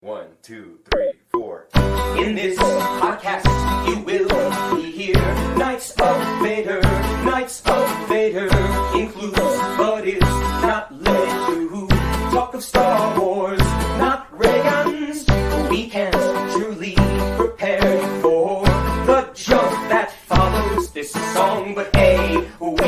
1, 2, 3, 4. In this podcast, you will hear Knights of Vader. Knights of Vader includes, but is not limited to, talk of Star Wars, not Reagan's. We can't truly prepare you for the junk that follows this song, but hey, we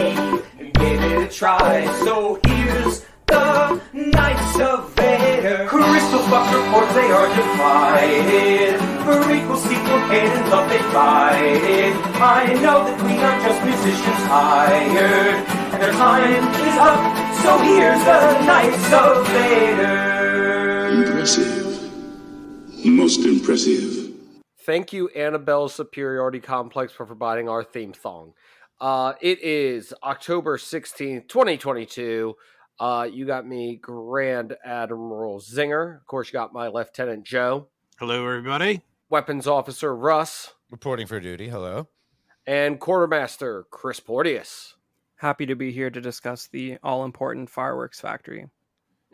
gave it a try. So here's the Knights of Vader. Crystal Fox reports they are divided. Prequel, sequel, canon, love they fight. I know that we are just musicians hired, and their time is up. So here's the Knights of Vader. Impressive. Most impressive. Thank you, Annabelle's Superiority Complex, for providing our theme song. It is October 16th, 2022. You got me Grand Admiral Zenger. Of course, you got my Lieutenant Joe. Hello, everybody. Weapons Officer Rus. Reporting for duty, hello. And Quartermaster Chris Porteous. Happy to be here to discuss the all-important fireworks factory.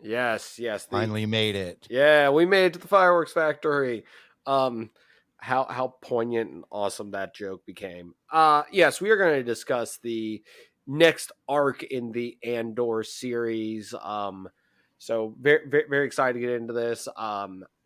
Yes. Finally made it. Yeah, we made it to the fireworks factory. How poignant and awesome that joke became. Yes, we are going to discuss the next arc in the Andor series. So very, very, very excited to get into this.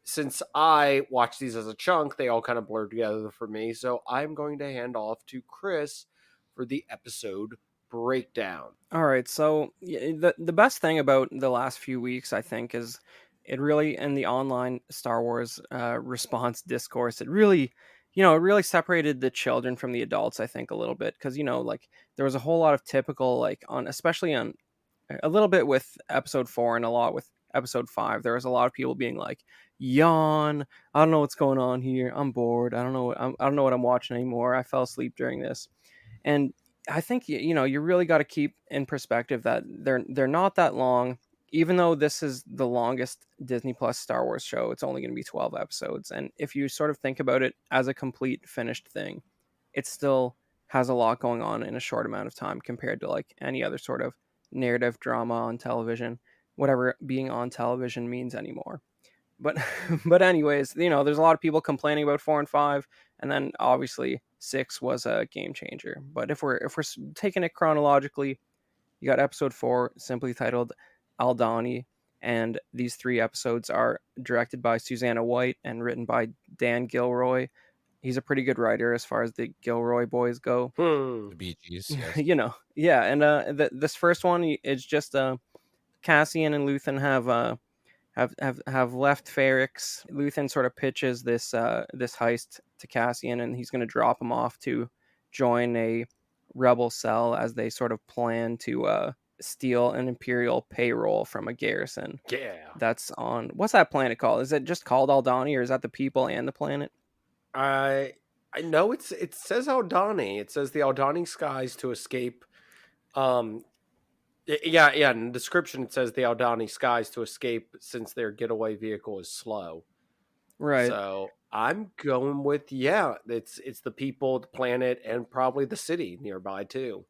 Since I watched these as a chunk, they all kind of blurred together for me. So I'm going to hand off to Chris for the episode breakdown. All right, so the best thing about the last few weeks, I think, is it really, in the online Star Wars response discourse, it really separated the children from the adults, I think, a little bit, because, there was a whole lot of typical, especially on a little bit with episode 4 and a lot with episode 5, there was a lot of people being like, yawn, I don't know what's going on here, I'm bored, I don't know what I'm watching anymore, I fell asleep during this. And I think, you really got to keep in perspective that they're not that long. Even though this is the longest Disney Plus Star Wars show, it's only going to be 12 episodes. And if you sort of think about it as a complete finished thing, it still has a lot going on in a short amount of time compared to any other sort of narrative drama on television, whatever being on television means anymore. But anyways, there's a lot of people complaining about 4 and 5, and then obviously 6 was a game changer. But if we're taking it chronologically, you got episode 4 simply titled Aldhani, and these 3 episodes are directed by Susanna White and written by Dan Gilroy. He's a pretty good writer as far as the Gilroy boys go. The Bee Gees, yes. Yeah, and this first one is just Cassian and Luthen have left Ferrix. Luthen sort of pitches this heist to Cassian, and he's going to drop him off to join a rebel cell as they sort of plan to steal an Imperial payroll from a garrison. Yeah. That's on, what's that planet called? Is it just called Aldhani, or is that the people and the planet? I know it says Aldhani. It says the Aldhani skies to escape. Yeah. In the description it says the Aldhani skies to escape since their getaway vehicle is slow. Right. So I'm going with it's the people, the planet, and probably the city nearby too.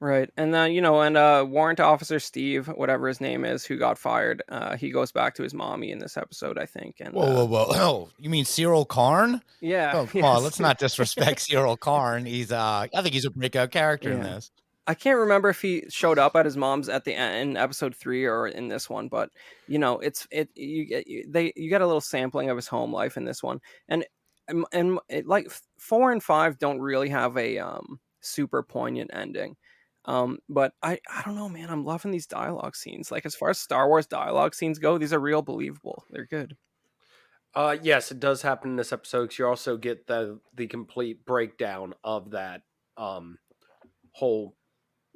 Right, and then Warrant Officer Steve, whatever his name is, who got fired, he goes back to his mommy in this episode, I think. And whoa! Oh, you mean Cyril Karn? Yeah. Oh, come on, let's not disrespect Cyril Karn. He's I think he's a breakout character in this. I can't remember if he showed up at his mom's at the end in episode 3 or in this one, but you get a little sampling of his home life in this one, and 4 and 5 don't really have a super poignant ending. But I don't know, man. I'm loving these dialogue scenes. As far as Star Wars dialogue scenes go, these are real believable. They're good. Yes, it does happen in this episode, because you also get the complete breakdown of that whole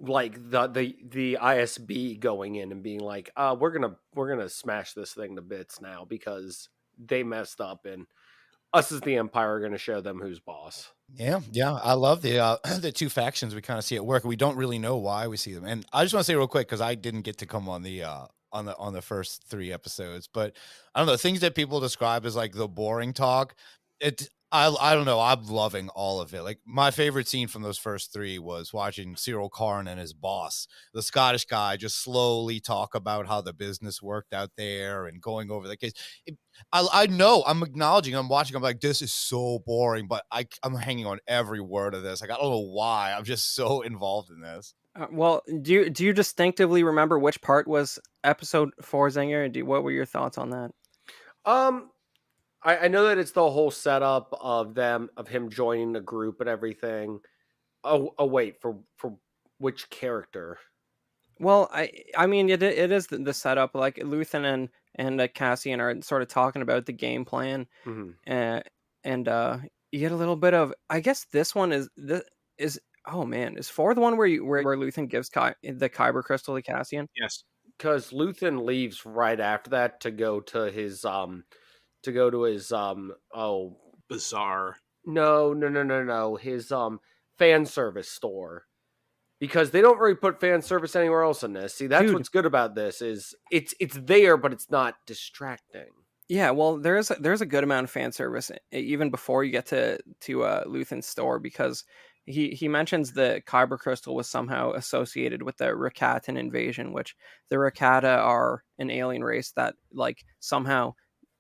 the ISB going in and being like, we're gonna smash this thing to bits now because they messed up, and us as the Empire are going to show them who's boss. Yeah. I love the two factions we kind of see at work. We don't really know why we see them. And I just want to say real quick, because I didn't get to come on the first 3 episodes, but I don't know, things that people describe as the boring talk. I don't know. I'm loving all of it. Like my favorite scene from those first three was watching Cyril Karn and his boss, the Scottish guy, just slowly talk about how the business worked out there and going over the case. I know I'm acknowledging, I'm watching, I'm like, this is so boring, but I'm hanging on every word of this. Like, I don't know why. I'm just so involved in this. Well, do you distinctively remember which part was episode 4, Zenger? What were your thoughts on that? I know that it's the whole setup of him joining the group and everything. Oh wait, for which character? Well, I mean it is the setup. Like Luthen and Cassian are sort of talking about the game plan, uh, and you get a little bit of. I guess this one is oh man, is 4 the one where Luthen gives the Kyber crystal to Cassian? Yes, Because Luthen leaves right after that to go to his oh bizarre. no his fan service store, because they don't really put fan service anywhere else in this. See, that's Dude. what's good about this is it's there, but it's not distracting. Yeah, well, there's a good amount of fan service even before you get to Luthen's store, because he mentions the Kyber crystal was somehow associated with the Rakatan invasion, which the Rakata are an alien race that like somehow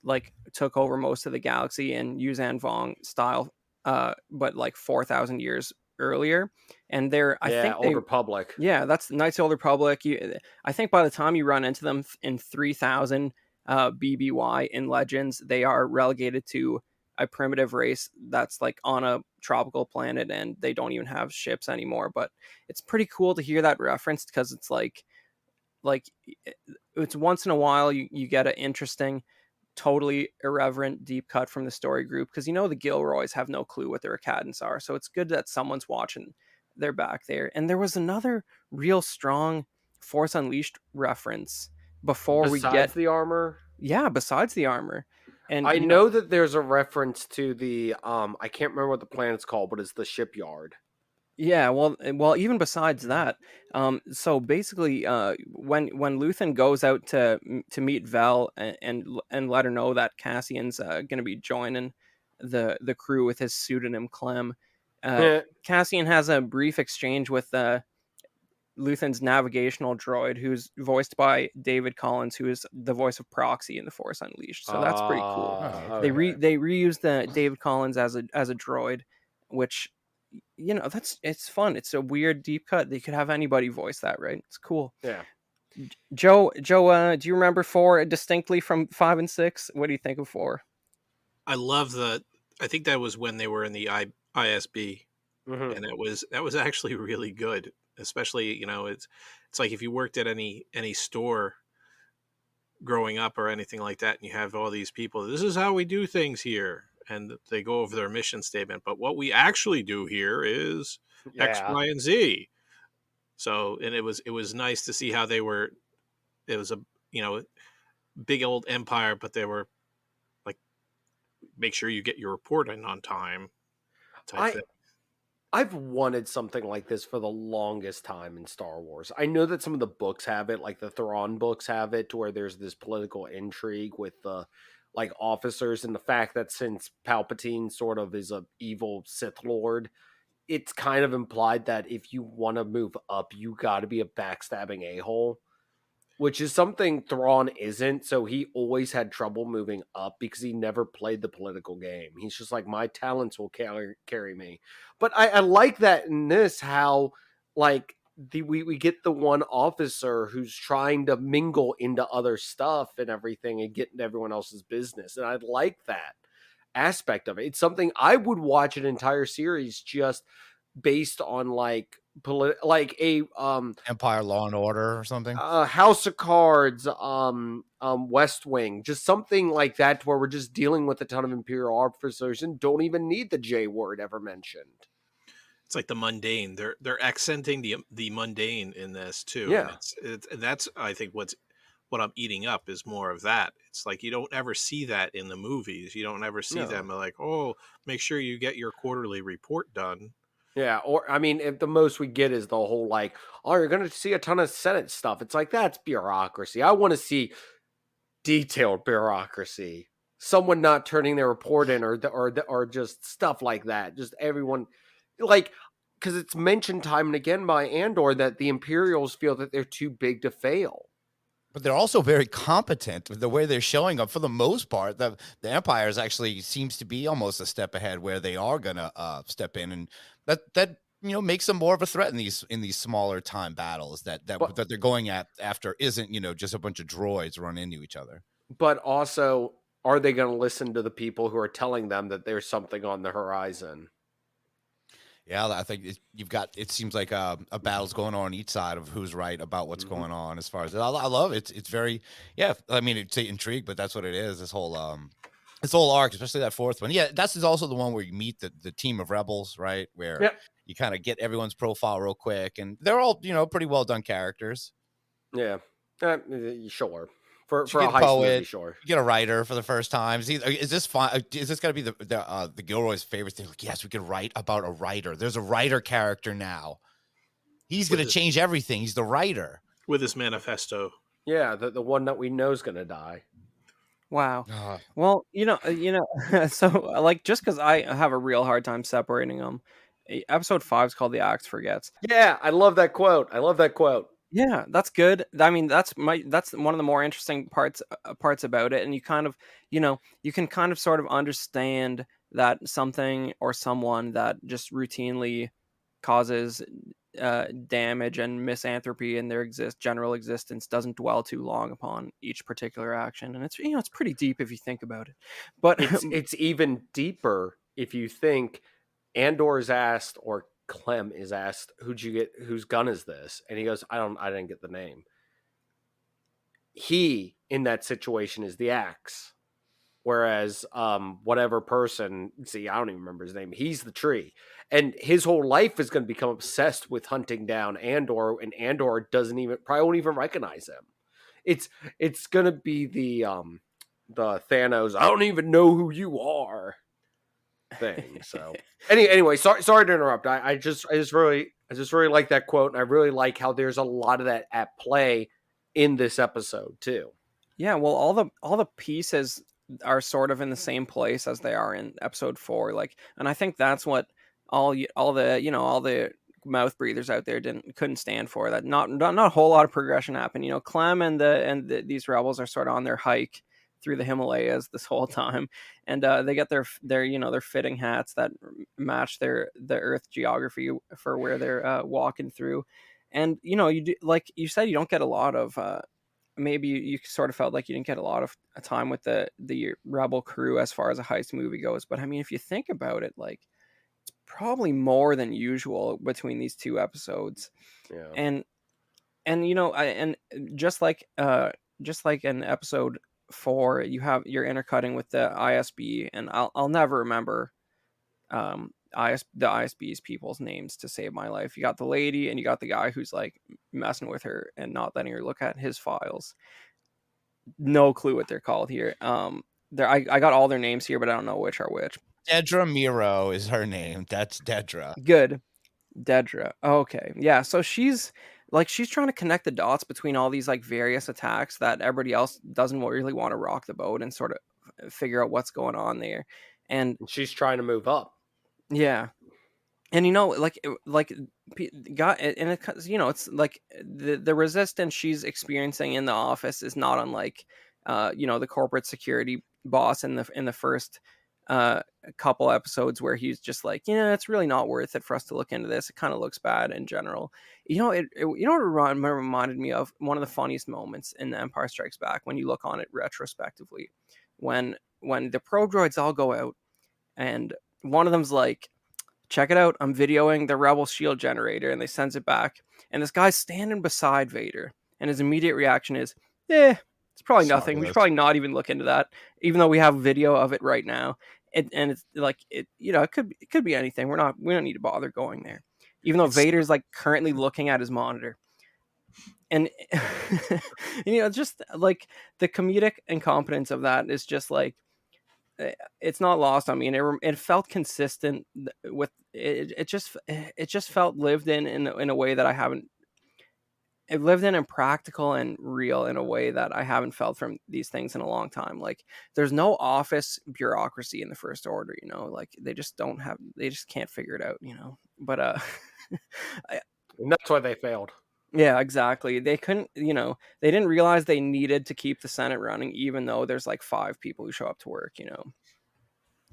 like took over most of the galaxy in Yuuzhan Vong style, but like 4,000 years earlier, and I think Old Republic. Yeah, that's Knights of the Old Republic. I think by the time you run into them in 3,000 BBY in Legends, they are relegated to a primitive race that's like on a tropical planet, and they don't even have ships anymore. But it's pretty cool to hear that referenced, because it's like it's once in a while you get an interesting, totally irreverent deep cut from the story group, because the Gilroys have no clue what their Rakatans are, so it's good that someone's watching their back there. And there was another real strong Force Unleashed reference besides we get the armor. Yeah, besides the armor. And I know that there's a reference to the I can't remember what the planet's called, but it's the shipyard. Yeah, well, even besides that, so basically, when Luthen goes out to meet Vel and let her know that Cassian's going to be joining the crew with his pseudonym Clem, Cassian has a brief exchange with Luthen's navigational droid, who's voiced by David Collins, who is the voice of Proxy in The Force Unleashed. So that's pretty cool. They reused the David Collins as a droid, which, it's fun. It's a weird deep cut. They could have anybody voice that, right? It's cool. Yeah. Joe, do you remember 4 distinctly from 5 and 6? What do you think of 4? I love I think that was when they were in the ISB, Mm-hmm. and that was actually really good. Especially, it's like if you worked at any store growing up or anything like that, and you have all these people, this is how we do things here, and they go over their mission statement, but what we actually do here is X, Y, and Z. So, and it was nice to see how it was a big old empire, but they were like, make sure you get your report in on time type thing. I've wanted something like this for the longest time in Star Wars. I know that some of the books have it, like the Thrawn books have it, to where there's this political intrigue with the like officers, and the fact that since Palpatine sort of is a evil Sith Lord, it's kind of implied that if you want to move up, you got to be a backstabbing a-hole, which is something Thrawn isn't. So he always had trouble moving up because he never played the political game. He's just like, my talents will carry me. But I like that in this, how like we get the one officer who's trying to mingle into other stuff and everything and get into everyone else's business. And I like that aspect of it. It's something I would watch an entire series just based on like a Empire Law and Order or something. House of Cards, West Wing, just something like that, where we're just dealing with a ton of Imperial officers and don't even need the J word ever mentioned. It's like the mundane. They're accenting the mundane in this too. Yeah, and that's I think what I'm eating up is more of that. It's like you don't ever see that in the movies. You don't ever see them like, oh, make sure you get your quarterly report done. Yeah, or I mean, if the most we get is the whole like, oh, you're going to see a ton of Senate stuff. It's like, that's bureaucracy. I want to see detailed bureaucracy. someone not turning their report in, or just stuff like that. Just everyone, like, because it's mentioned time and again by Andor that the Imperials feel that they're too big to fail. But they're also very competent with the way they're showing up. For the most part, the Empire actually seems to be almost a step ahead, where they are gonna step in, and that makes them more of a threat in these smaller time battles that they're going after isn't just a bunch of droids run into each other. But also, are they going to listen to the people who are telling them that there's something on the horizon? Yeah, I think it seems like a battle's going on each side of who's right about what's going on. As far as I love it. It's very, I mean, it's intrigue, but that's what it is. This whole arc, especially that fourth one. Yeah, that's also the one where you meet the team of rebels, right? Where you kind of get everyone's profile real quick, and they're all pretty well done characters. Yeah, sure. For a heist movie, sure. You get a writer for the first time. Is this fun? Is this going to be the Gilroy's favorite thing? Like, yes, we could write about a writer. There's a writer character now. He's going to change everything. He's the writer with his manifesto. Yeah, the one that we know is going to die. Wow. Well, so like, just because I have a real hard time separating them. Episode 5 is called "The Axe Forgets." Yeah, I love that quote. Yeah, that's good. I mean, that's one of the more interesting parts about it, and you kind of, you can kind of sort of understand that something or someone that just routinely causes damage and misanthropy in their general existence doesn't dwell too long upon each particular action, and it's pretty deep if you think about it. But it's even deeper if you think Andor is asked, or Clem is asked, "Who'd you get? Whose gun is this?" And he goes, I didn't get the name." He, in that situation, is the axe. Whereas whatever person, I don't even remember his name, he's the tree. And his whole life is going to become obsessed with hunting down Andor, and Andor probably won't even recognize him. It's going to be the Thanos, "I don't even know who you are" thing. So anyway, sorry to interrupt. I just really like that quote, and I really like how there's a lot of that at play in this episode too. Yeah, well, all the pieces are sort of in the same place as they are in episode 4. Like, and I think that's what all the mouth breathers out there couldn't stand for. That not a whole lot of progression happened. Clem and these rebels are sort of on their hike through the Himalayas this whole time, and they get their fitting hats that match the Earth geography for where they're walking through. And you do, like you said, you don't get a lot of maybe you sort of felt like you didn't get a lot of time with the rebel crew as far as a heist movie goes. But I mean, if you think about it, like, it's probably more than usual between these two episodes. Yeah. And and just like in episode 4, you're intercutting with the ISB, and I'll never remember the ISB's people's names to save my life. You got the lady, and you got the guy who's like messing with her and not letting her look at his files. No clue what they're called here. I got all their names here, but I don't know which are which. Dedra Miro is her name. That's Dedra. Good. Dedra. Okay. Yeah. So she's trying to connect the dots between all these like various attacks that everybody else doesn't really want to rock the boat and sort of figure out what's going on there. And she's trying to move up. Yeah. And God, and it's like the resistance she's experiencing in the office is not unlike the corporate security boss in the first couple episodes, where he's just like, it's really not worth it for us to look into this. It kind of looks bad in general. It reminded me of one of the funniest moments in The Empire Strikes Back, when you look on it retrospectively, when the probe droids all go out, and one of them's like, "Check it out, I'm videoing the rebel shield generator," and they sends it back, and this guy's standing beside Vader, and his immediate reaction is, it's probably nothing. We should probably not even look into that, even though we have video of it right now. And it's like, it could be anything. We don't need to bother going there, even though Vader's like currently looking at his monitor. And just like the comedic incompetence of that is just like, it's not lost on me, and it felt consistent with it. It just felt lived in a way that I haven't. it lived in and practical and real in a way that I haven't felt from these things in a long time. Like there's no office bureaucracy in the First Order, you know, like they just can't figure it out, you know. But And that's why they failed. yeah, exactly. They couldn't, you know, they didn't realize they needed to keep the Senate running, even though there's like 5 people who show up to work, you know.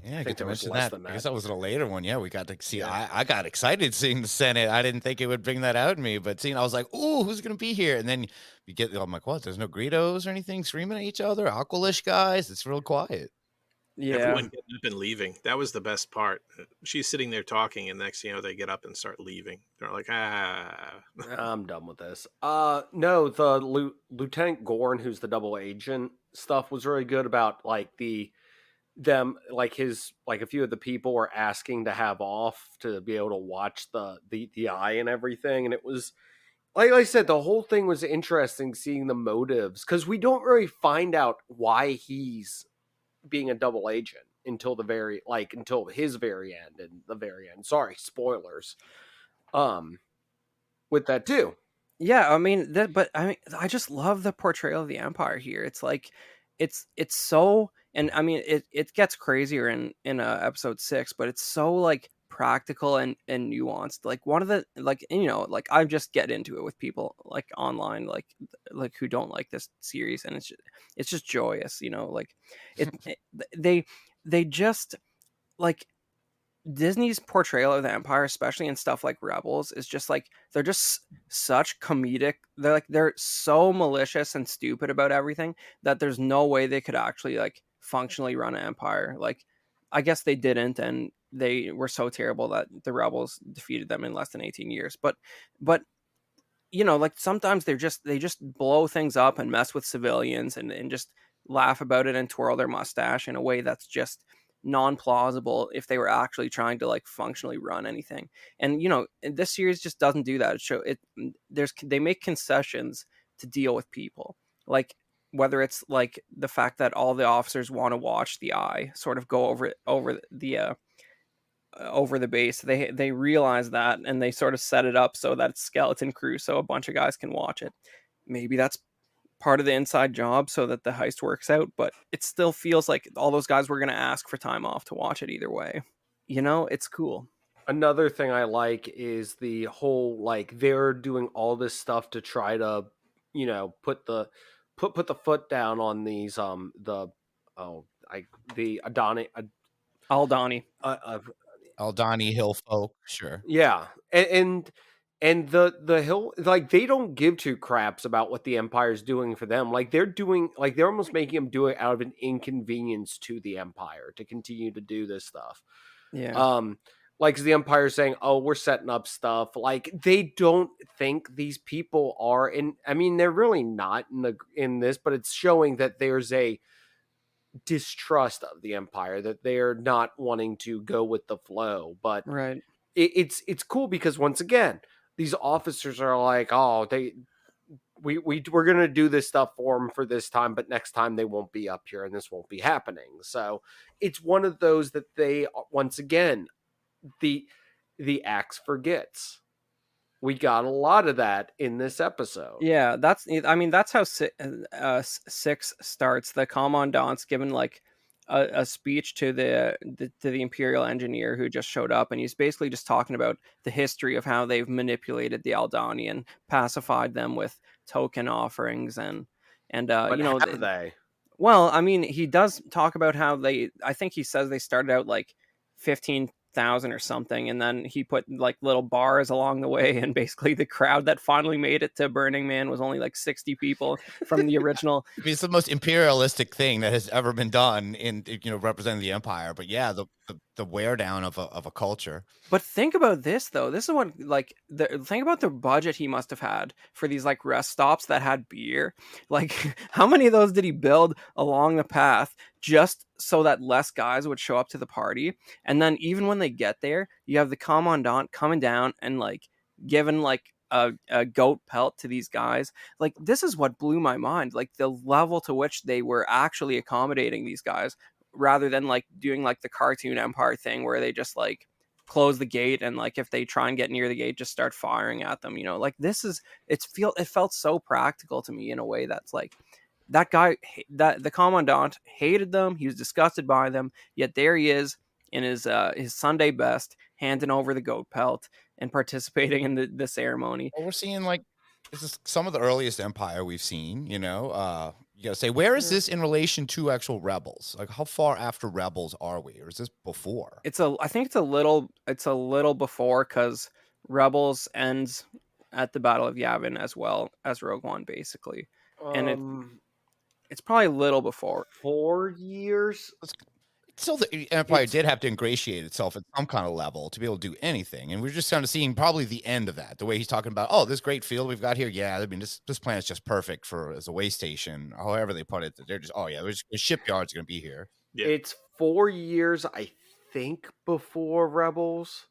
Yeah, I think get to there was mention less that. than I guess that. that was in a later one. Yeah, we got to see. Yeah. I got excited seeing the Senate. I didn't think it would bring that out in me, but seeing, I was like, "Ooh, who's gonna be here?" And then you get, I'm like, "What? There's no Greedos or anything screaming at each other. Aqualish guys. It's real quiet." Yeah. Everyone getting up and leaving. That was the best part. She's sitting there talking, and next, they get up and start leaving. They're like, I'm done with this. No, the Lieutenant Gorn, who's the double agent stuff, was really good about like them, like a few of the people were asking to have off to be able to watch the eye and everything, and it was like I said, the whole thing was interesting seeing the motives because we don't really find out why he's being a double agent until until his very end and the very end. Sorry, spoilers. With that too. Yeah, I mean but I mean I just love the portrayal of the Empire here. It's like it's so, and I mean it gets crazier in episode 6, but it's so like practical and nuanced. Like one of the, like, you know, like I just get into it with people like online, like who don't like this series, and it's just joyous, you know, like they just like Disney's portrayal of the Empire, especially in stuff like Rebels, is just like they're just such comedic. They're so malicious and stupid about everything that there's no way they could actually like functionally run an empire. Like, I guess they didn't, and they were so terrible that the Rebels defeated them in less than 18 years. But you know, like sometimes they just blow things up and mess with civilians and just laugh about it and twirl their mustache in a way that's just non-plausible if they were actually trying to like functionally run anything. And you know, this series just doesn't do that. They make concessions to deal with people, like whether it's like the fact that all the officers want to watch the eye sort of go over the base. They realize that, and they sort of set it up so that it's skeleton crew, so a bunch of guys can watch it. Maybe that's part of the inside job so that the heist works out, but it still feels like all those guys were going to ask for time off to watch it either way. You know, it's cool. Another thing I like is the whole, like, they're doing all this stuff to try to, you know, put the foot down on these the Adani Aldani. Aldani Hill folk, sure. Yeah, and the hill, like, they don't give two craps about what the Empire's doing for them. Like they're almost making them do it out of an inconvenience to the Empire to continue to do this stuff. Yeah. Like the Empire saying, "Oh, we're setting up stuff." Like they don't think these people are in. I mean, they're really not in this, but it's showing that there's a distrust of the Empire, that they're not wanting to go with the flow. But Right. it's cool because once again, these officers are like, "Oh, we're gonna do this stuff for them for this time, but next time they won't be up here and this won't be happening." So it's one of those that they, once again, the axe forgets. We got a lot of that in this episode. Yeah, that's how 6 starts. The commandant's given like a speech to the Imperial engineer who just showed up, and he's basically just talking about the history of how they've manipulated the Aldani and pacified them with token offerings and But you know, have they? well, I mean, he does talk about how I think he says they started out like 15,000 or something, and then he put like little bars along the way, and basically the crowd that finally made it to Burning Man was only like 60 people from the original. I mean, it's the most imperialistic thing that has ever been done in, you know, representing the Empire. But yeah, the wear down of a culture. But think about this though. This is what, like, think about the budget he must have had for these like rest stops that had beer. Like, how many of those did he build along the path just so that less guys would show up to the party? And then even when they get there, you have the commandant coming down and like giving like a goat pelt to these guys. Like, this is what blew my mind. Like the level to which they were actually accommodating these guys, rather than like doing like the cartoon Empire thing where they just like close the gate, and like if they try and get near the gate, just start firing at them. Like it felt so practical to me in a way that's like that guy, that the commandant hated them. He was disgusted by them. Yet there he is in his Sunday best, handing over the goat pelt and participating in the ceremony. Well, we're seeing like this is some of the earliest Empire we've seen. You gotta say, where is this in relation to actual Rebels? Like, how far after Rebels are we, or is this before? I think it's a little before, because Rebels ends at the Battle of Yavin as well as Rogue One, basically, and it's probably a little before. 4 years. Still, the Empire did have to ingratiate itself at some kind of level to be able to do anything, and we're just kind of seeing probably the end of that. The way he's talking about, oh, this great field we've got here, yeah, I mean, this planet's just perfect as a way station, however they put it. They're just, oh yeah, the shipyard's going to be here. Yeah. It's 4 years, I think, before Rebels,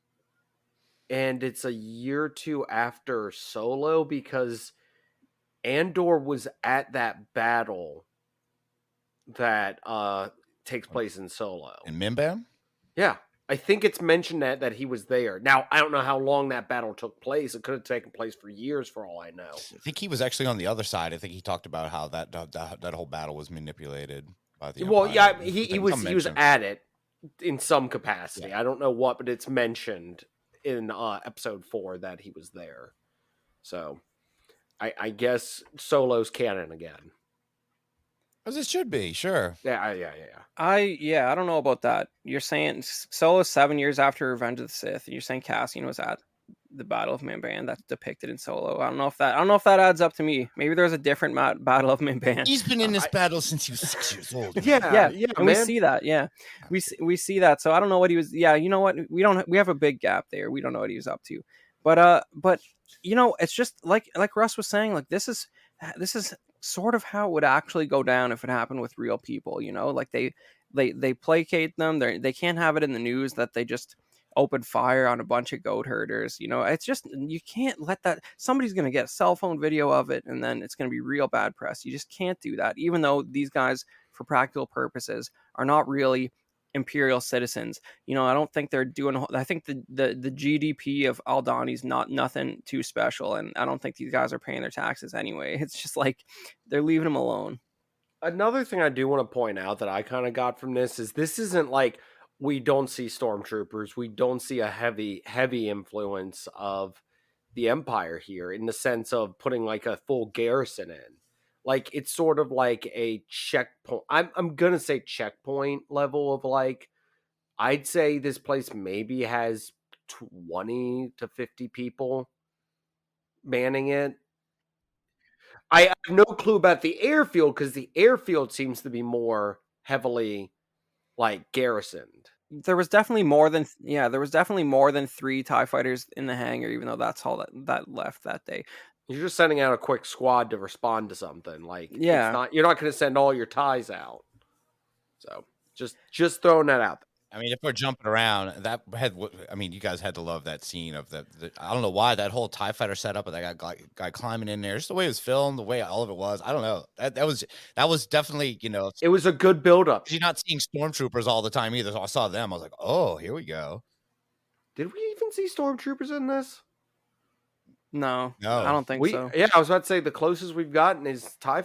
and it's a year or two after Solo, because Andor was at that battle that takes place in Solo. In Mimban? Yeah. I think it's mentioned that he was there. Now, I don't know how long that battle took place. It could have taken place for years, for all I know. I think he was actually on the other side. I think he talked about how that whole battle was manipulated by the Well, Empire. yeah, he was at it in some capacity. Yeah. I don't know what, but it's mentioned in episode 4 that he was there. So, I guess Solo's canon again. As it should be, sure. Yeah. I don't know about that. You're saying Solo's 7 years after Revenge of the Sith, and you're saying Cassian was at the Battle of Mimban that's depicted in Solo. I don't know if that adds up to me. Maybe there's a different Battle of Mimban. He's been in this battle since he was 6 years old. Yeah, and we see that. Yeah, we see that. So I don't know what he was. Yeah, you know what? We have a big gap there. We don't know what he was up to. But it's just like Russ was saying. Like this is sort of how it would actually go down if it happened with real people. Like they placate them. They can't have it in the news that they just opened fire on a bunch of goat herders. It's just, you can't let that, somebody's going to get a cell phone video of it, and then it's going to be real bad press. You just can't do that, even though these guys, for practical purposes, are not really Imperial citizens. I don't think they're doing, I think the GDP of Aldhani's nothing too special, and I don't think these guys are paying their taxes anyway. It's just like they're leaving them alone. Another thing I do want to point out that I kind of got from this isn't like we don't see stormtroopers. We don't see a heavy influence of the Empire here, in the sense of putting like a full garrison in. Like, it's sort of like a checkpoint. I'm going to say checkpoint level of, like, I'd say this place maybe has 20 to 50 people manning it. I have no clue about the airfield, because the airfield seems to be more heavily, like, garrisoned. There was definitely more than 3 TIE fighters in the hangar, even though that's all that left that day. You're just sending out a quick squad to respond to something. Like, yeah, you're not going to send all your TIEs out. So just throwing that out there. I mean, if we're jumping around, you guys had to love that scene of the I don't know why that whole TIE fighter setup, and that guy climbing in there, just the way it was filmed, the way all of it was. I don't know. That was definitely, it was a good build-up. You're not seeing stormtroopers all the time either. So I saw them. I was like, oh, here we go. Did we even see stormtroopers in this? No, I don't think so. Yeah, I was about to say the closest we've gotten is TIE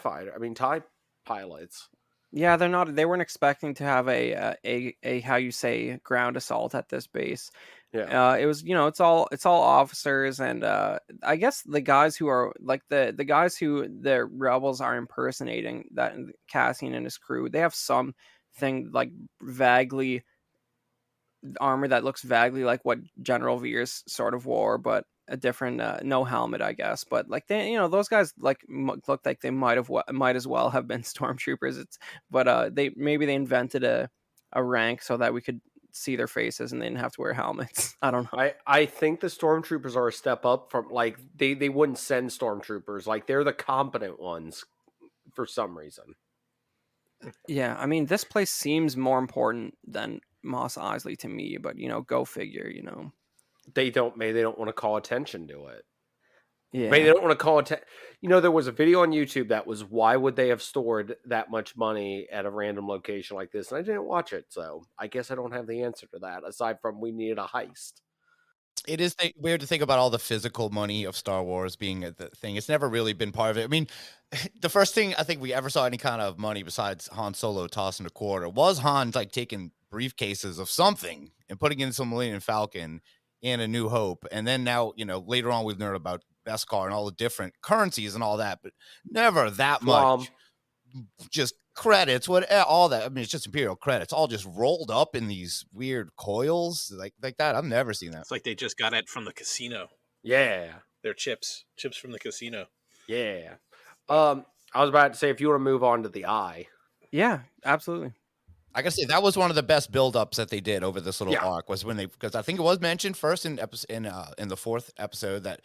pilots. Yeah, they weren't expecting to have a how you say ground assault at this base. Yeah. It was, it's all officers, and I guess the guys who are like the guys who the rebels are impersonating, that Cassian and his crew, they have something like vaguely armor that looks vaguely like what General Veers sort of wore, but a different no helmet, I guess. But like they, those guys like look like they might as well have been stormtroopers. But they invented a rank so that we could see their faces and they didn't have to wear helmets. I don't know. I think the stormtroopers are a step up from, like, they wouldn't send stormtroopers. Like, they're the competent ones for some reason. Yeah, I mean, this place seems more important than Mos Eisley to me, but go figure. They don't want to call attention to it. Yeah. Maybe they don't want to call it. There was a video on YouTube that was why would they have stored that much money at a random location like this, and I didn't watch it, so I guess I don't have the answer to that. Aside from we needed a heist. It is weird to think about all the physical money of Star Wars being the thing. It's never really been part of it. I mean, the first thing I think we ever saw any kind of money besides Han Solo tossing a quarter was Han like taking briefcases of something and putting in some Millennium Falcon and A New Hope. And then now, later on we've learned about Beskar and all the different currencies and all that, but never that much. Just credits, all that. I mean, it's just Imperial credits, all just rolled up in these weird coils like that. I've never seen that. It's like they just got it from the casino. Yeah, they're chips from the casino. Yeah. I was about to say if you want to move on to the eye. Yeah, absolutely. I gotta say that was one of the best build-ups that they did over this little arc was when because I think it was mentioned first in the 4th episode that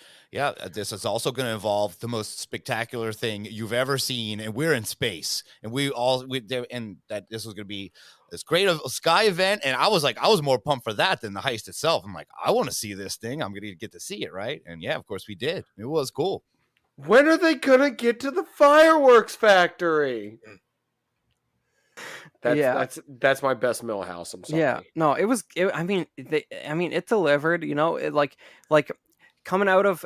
this is also going to involve the most spectacular thing you've ever seen, and we're in space, and and that this was going to be this great sky event, and I was more pumped for that than the heist itself. I'm like, I want to see this thing. I'm going to get to see it, right? And yeah, of course we did. It was cool. When are they going to get to the fireworks factory? That's my best Millhouse. I'm sorry. Yeah, no, it delivered. Like coming out of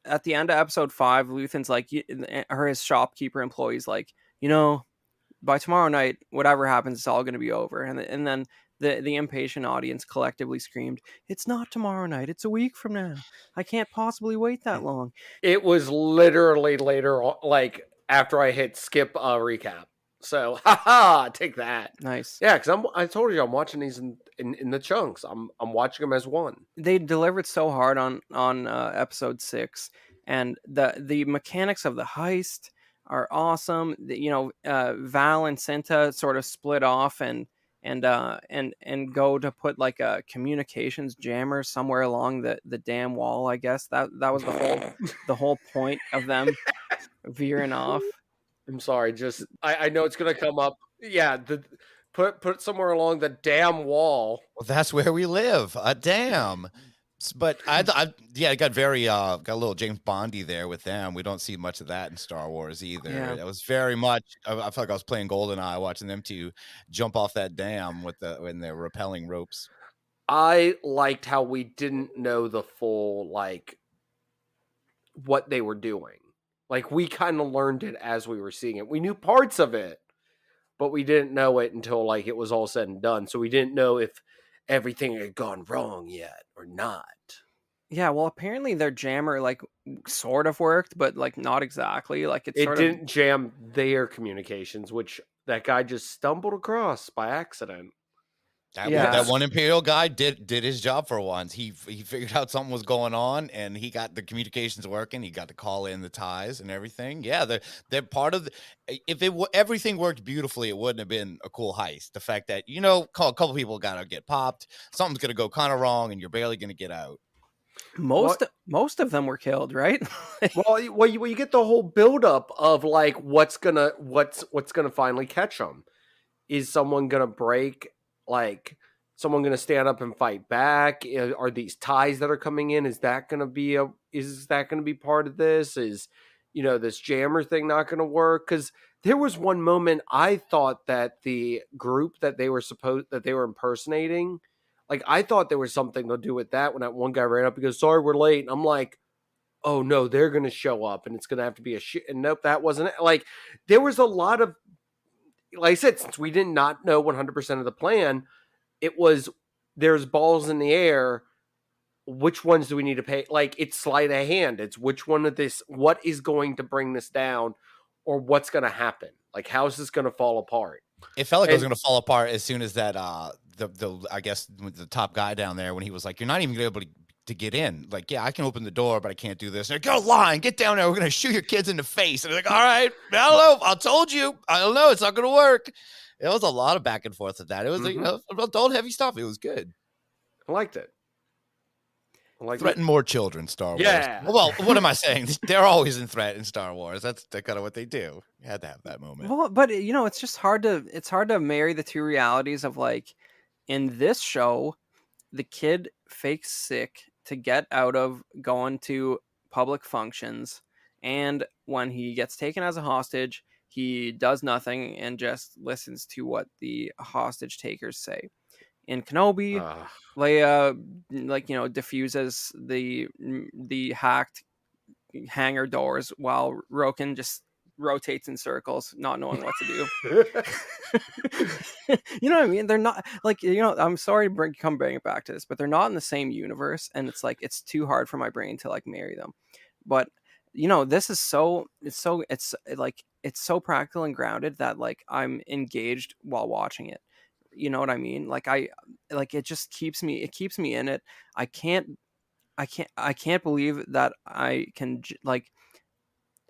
at the end of episode 5, Luthen's like, his shopkeeper employees like, by tomorrow night, whatever happens, it's all going to be over. And then the impatient audience collectively screamed, "It's not tomorrow night. It's a week from now. I can't possibly wait that long." It was literally later, like after I hit skip recap. So, take that. Nice. Yeah, because I told you I'm watching these in the chunks. I'm watching them as one. They delivered so hard on episode 6, and the mechanics of the heist are awesome. Val and Cinta sort of split off and go to put like a communications jammer somewhere along the damn wall. I guess that was the whole point of them veering off. I'm sorry, just I know it's gonna come up. Yeah, put it somewhere along the damn wall. Well, that's where we live. A dam. But I got got a little James Bondy there with them. We don't see much of that in Star Wars either. Yeah. It was very much. I felt like I was playing GoldenEye, watching them two jump off that dam when they're rappelling ropes. I liked how we didn't know the full what they were doing. Like, we kind of learned it as we were seeing it. We knew parts of it, but we didn't know it until, it was all said and done. So we didn't know if everything had gone wrong yet or not. Yeah, well, apparently their jammer, sort of worked, but, not exactly. It didn't jam their communications, which that guy just stumbled across by accident. That one Imperial guy did his job for once. He figured out something was going on, and he got the communications working. He got to call in the ties and everything. Yeah, they're part of everything worked beautifully, it wouldn't have been a cool heist. The fact that a couple people gotta get popped, something's gonna go kind of wrong, and you're barely gonna get out. Most of them were killed, right? you get the whole buildup of what's gonna finally catch them. Is someone gonna break? Someone going to stand up and fight back? Are these ties that are coming in? Is that going to be part of this? Is, this jammer thing not going to work? Because there was one moment I thought that the group that they were impersonating, I thought there was something to do with that when that one guy ran up and goes, "Sorry, we're late." And I'm like, oh no, they're going to show up and it's going to have to be a shit. And nope, that wasn't it. There was a lot of, like I said, since we did not know 100% of the plan, there's balls in the air. Which ones do we need to pay? It's sleight of hand. It's which one of this, what is going to bring this down, or what's going to happen? How is this going to fall apart? It felt like it was going to fall apart as soon as that, I guess the top guy down there, when he was like, "You're not even going to be able to get in." Yeah, I can open the door, but I can't do this. And they're like, "Go line, get down there. We're going to shoot your kids in the face." And they're like, "All right, I don't know. I told you. I don't know. It's not going to work." It was a lot of back and forth with that. It was adult heavy stuff. It was good. I liked it. Threaten more children, Star Wars. Yeah. Well, what am I saying? They're always in threat in Star Wars. That's kind of what they do. You had to have that moment. Well, but it's just hard to marry the two realities of in this show, the kid fakes sick to get out of going to public functions, and when he gets taken as a hostage, he does nothing and just listens to what the hostage takers say. In Kenobi, Leia, diffuses the hacked hangar doors while Roken just rotates in circles, not knowing what to do. You know what I mean? They're not I'm sorry to bring it back to this, but they're not in the same universe, and it's like it's too hard for my brain to like marry them. But this is it's so practical and grounded that like I'm engaged while watching it. You know what I mean? Like it just keeps me in it. I can't believe that I can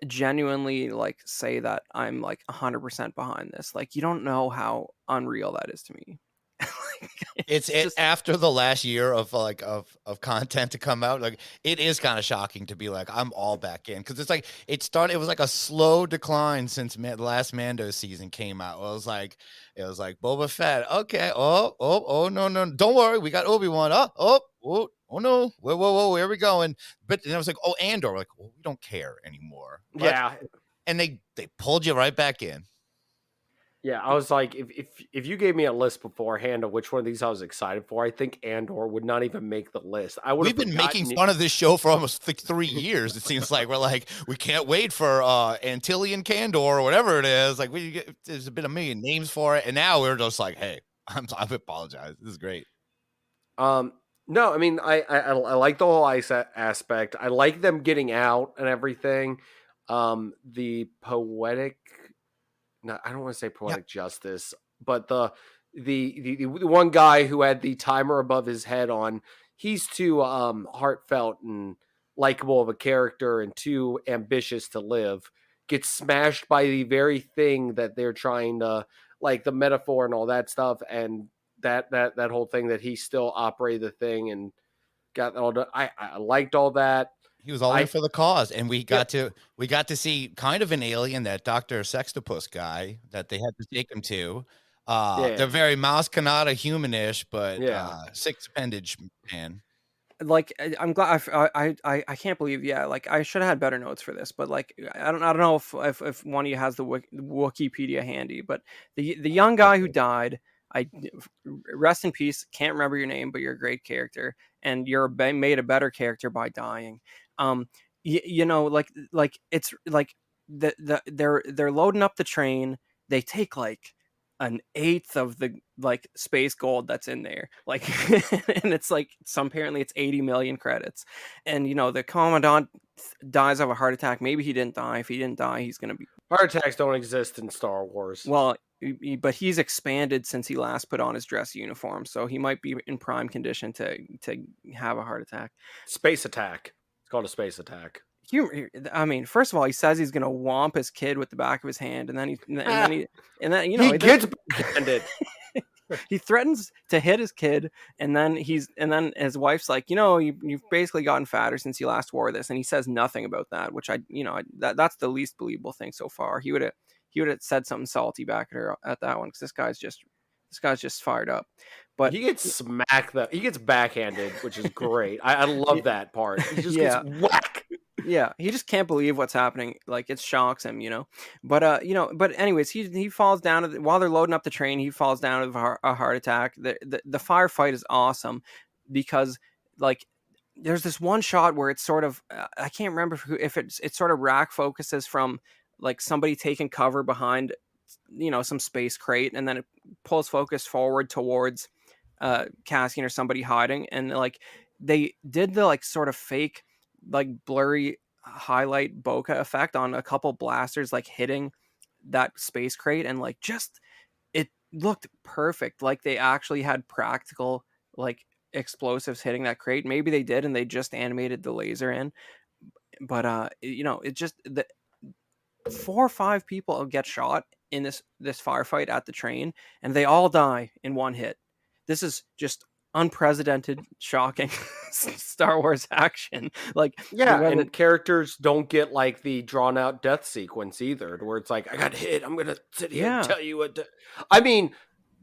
genuinely like say that I'm like 100% behind this. Like, you don't know how unreal that is to me. It's just, after the last year of content to come out, like it is kind of shocking to be like I'm all back in, because it's like it was like a slow decline since the last Mando season came out. It was like Boba Fett, okay, oh no, don't worry, we got Obi-Wan, oh no, whoa, where are we going? But then I was like, oh, Andor, like, well, we don't care anymore. But, yeah, and they pulled you right back in. Yeah, I was like, if you gave me a list beforehand of which one of these I was excited for, I think Andor would not even make the list. We've been making fun of this show for almost 3 years. It seems like we're like, we can't wait for Antillian Candor or whatever it is. Like there's been a million names for it, and now we're just like, hey, I apologize. This is great. No, I mean, I like the whole ice aspect. I like them getting out and everything. The poetic. No, I don't want to say poetic justice, but the one guy who had the timer above his head on, he's too heartfelt and likable of a character and too ambitious to live, gets smashed by the very thing that they're trying to, like the metaphor and all that stuff, and that whole thing that he still operated the thing and got all done. I liked all that. He was all in for the cause, and we got to see kind of an alien, that Dr. Sextopus guy that they had to take him to. They're very mouse Kanata humanish, but six appendage man. Like, I'm glad I can't believe like I should have had better notes for this, but like I don't know if one of you has the Wikipedia handy, but the young guy who died, I rest in peace. Can't remember your name, but you're a great character, and you're made a better character by dying. Like it's like they're loading up the train. They take like an eighth of the like space gold that's in there, like, and it's like apparently it's 80 million credits, and the commandant dies of a heart attack. Maybe he didn't die. If he didn't die, he's gonna be. Heart attacks don't exist in Star Wars. Well, but he's expanded since he last put on his dress uniform, so he might be in prime condition to have a heart attack. Space attack. It's called a space attack. I mean, first of all, he says he's gonna whomp his kid with the back of his hand, and then he he gets backhanded. He threatens to hit his kid, and then his wife's like, you've basically gotten fatter since you last wore this, and he says nothing about that, which that's the least believable thing so far. He would have said something salty back at her at that one, because this guy's just fired up. But he gets smacked. He gets backhanded, which is great. I love that part. He just gets whack. Yeah, he just can't believe what's happening. Like, it shocks him, But but anyways, he falls down while they're loading up the train. He falls down of a heart attack. The firefight is awesome because like there's this one shot where it's sort of I can't remember if it sort of rack focuses from like somebody taking cover behind some space crate, and then it pulls focus forward towards Cassian or somebody hiding, and like they did the like sort of fake like blurry highlight bokeh effect on a couple blasters like hitting that space crate, and like just it looked perfect, like they actually had practical like explosives hitting that crate. Maybe they did and they just animated the laser in, but it just the 4 or 5 people get shot in this firefight at the train, and they all die in one hit. This is just unprecedented, shocking Star Wars action. Like, and characters don't get like the drawn out death sequence either, where it's like, I got hit, I'm gonna sit here and tell you what I mean,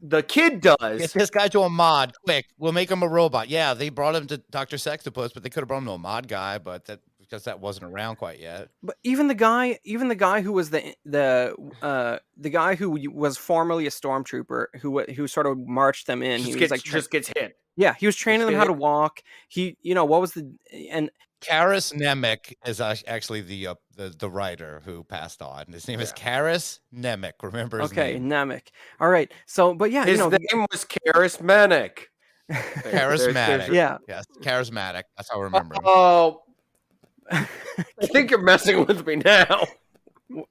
the kid does. Get this guy to a mod quick. We'll make him a robot. Yeah, they brought him to Dr. Sextopus, but they could have brought him to a mod guy, but that because that wasn't around quite yet. But even the guy who was the guy who was formerly a stormtrooper who sort of marched them in, he was like just gets hit. yeah, he was training them how to walk. He, what was and Karis Nemec is actually the writer who passed on. His name is Karis Nemec. Remember his name? Nemec. All right. So, but yeah, his name was Charismatic. Charismatic. Yeah. Yes, charismatic. That's how I remember him. Oh, I think you're messing with me now.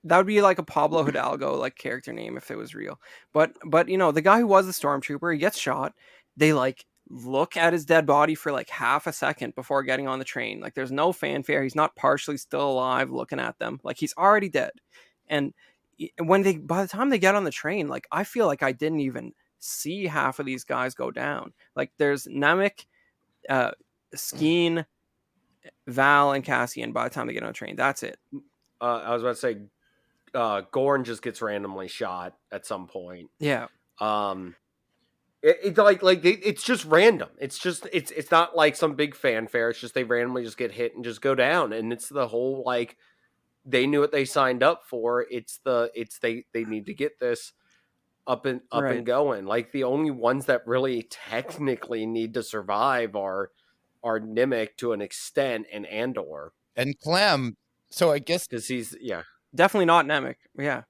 That would be like a Pablo Hidalgo like character name if it was real. But the guy who was the stormtrooper, he gets shot. They like look at his dead body for like half a second before getting on the train. Like there's no fanfare. He's not partially still alive looking at them. Like he's already dead. And by the time they get on the train, like I feel like I didn't even see half of these guys go down. Like there's Nemec, Skeen, Val, and Cassian by the time they get on the train. That's it. I was about to say Gorn just gets randomly shot at some point. Yeah. It's it's just random. It's not like some big fanfare. It's just they randomly just get hit and just go down. And it's the whole like they knew what they signed up for. They need to get this up and going. Like the only ones that really technically need to survive are Nemec to an extent and Andor and Clem. So I guess because he's definitely not Nemec. Yeah.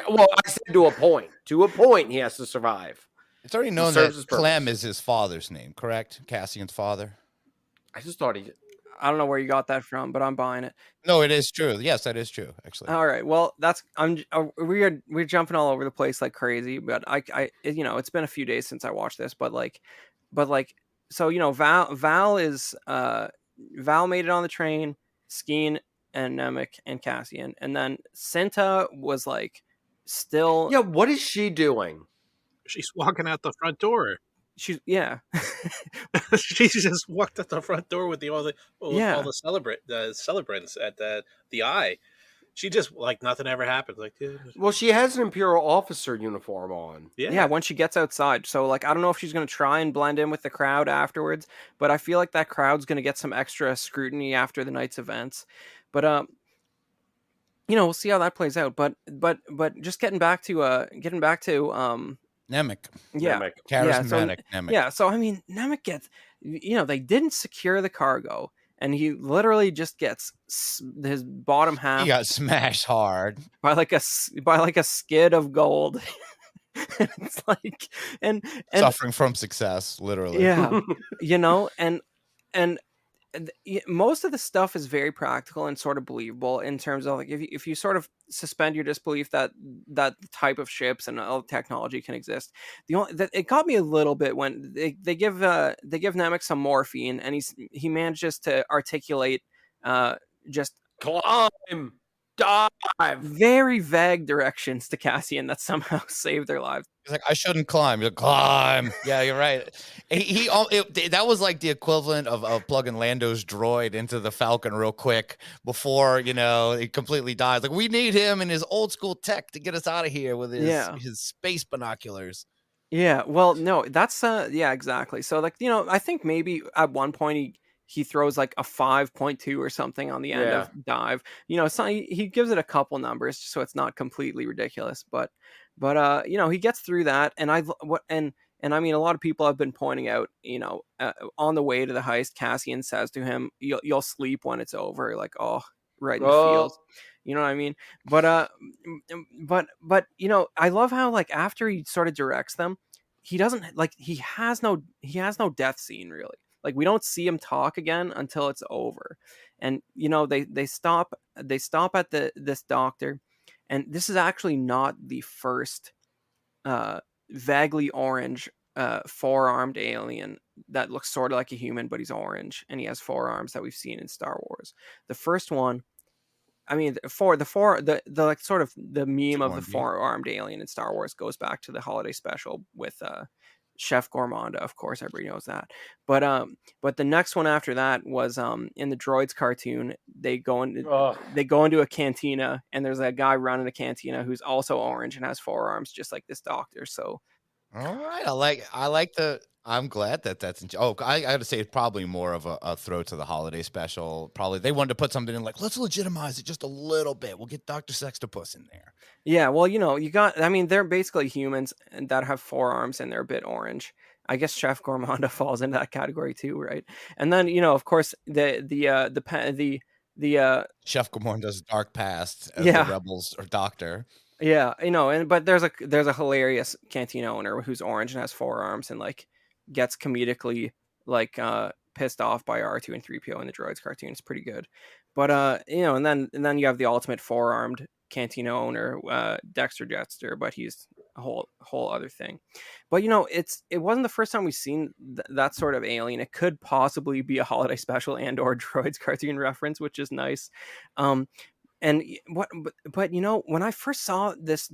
Well, I said to a point. To a point, he has to survive. It's already known that Clem is his father's name, correct? Cassian's father. I just thought I don't know where you got that from, but I'm buying it. No, it is true. Yes, that is true. Actually. All right. Well, we're jumping all over the place like crazy, but it's been a few days since I watched this, but so Val made it on the train, Skeen and Nemec and Cassian, and then Cinta was like still. Yeah. What is she doing? She's walking out the front door. She just walked out the front door with all the celebrants at the eye. She just like nothing ever happened. Like, well, she has an Imperial officer uniform on. Yeah, when she gets outside. So like, I don't know if she's going to try and blend in with the crowd afterwards, but I feel like that crowd's going to get some extra scrutiny after the night's events. But we'll see how that plays out. But just getting back to Nemec. Yeah. Nemec. Charismatic Nemec. Yeah, so I mean, Nemec gets, they didn't secure the cargo, and he literally just gets his bottom half. He got smashed hard by like a skid of gold. It's like and suffering from success, literally. Yeah, and most of the stuff is very practical and sort of believable in terms of like if you sort of suspend your disbelief that type of ships and all technology can exist. It got me a little bit when they give Nemec some morphine and he manages to articulate just climb, dive, very vague directions to Cassian that somehow saved their lives. He's like, I shouldn't climb. You're like, climb. Yeah, you're right. That was like the equivalent of plugging Lando's droid into the Falcon real quick before, he completely dies. Like, we need him and his old school tech to get us out of here with his space binoculars. Yeah, well, no, that's exactly. So like, I think maybe at one point he throws like a 5.2 or something on the end of dive. He gives it a couple numbers just so it's not completely ridiculous, but he gets through that, and I mean, a lot of people have been pointing out, on the way to the heist, Cassian says to him, "You'll sleep when it's over." Like, right in the feels. You know what I mean? But I love how like after he sort of directs them, he doesn't like he has no death scene really. Like we don't see him talk again until it's over, and they stop at this doctor. And this is actually not the first vaguely orange four-armed alien that looks sort of like a human, but he's orange and he has four arms that we've seen in Star Wars. The first one, I mean, the like sort of the meme of the four-armed alien in Star Wars goes back to the holiday special with Chef Gourmanda, of course, everybody knows that. But the next one after that was in the Droids cartoon. They go into a cantina, and there's a guy running a cantina who's also orange and has four arms, just like this doctor. So, all right, I like the I'm glad that that's. I got to say, it's probably more of a throw to the holiday special. Probably they wanted to put something in like, let's legitimize it just a little bit. We'll get Dr. Sextopus in there. Yeah, well, I mean, they're basically humans that have forearms and they're a bit orange. I guess Chef Gourmanda falls into that category too, right? And then, of course, the Chef Gourmanda's dark past as the yeah, rebels or doctor. yeah, but there's a hilarious cantina owner who's orange and has forearms and like gets comedically like pissed off by R2 and 3PO in the Droids cartoon. It's pretty good. But and then you have the ultimate four-armed cantina owner, Dexter Jetster, but he's a whole other thing. But it wasn't the first time we've seen that sort of alien. It could possibly be a holiday special and/or Droids cartoon reference, which is nice. And when I first saw this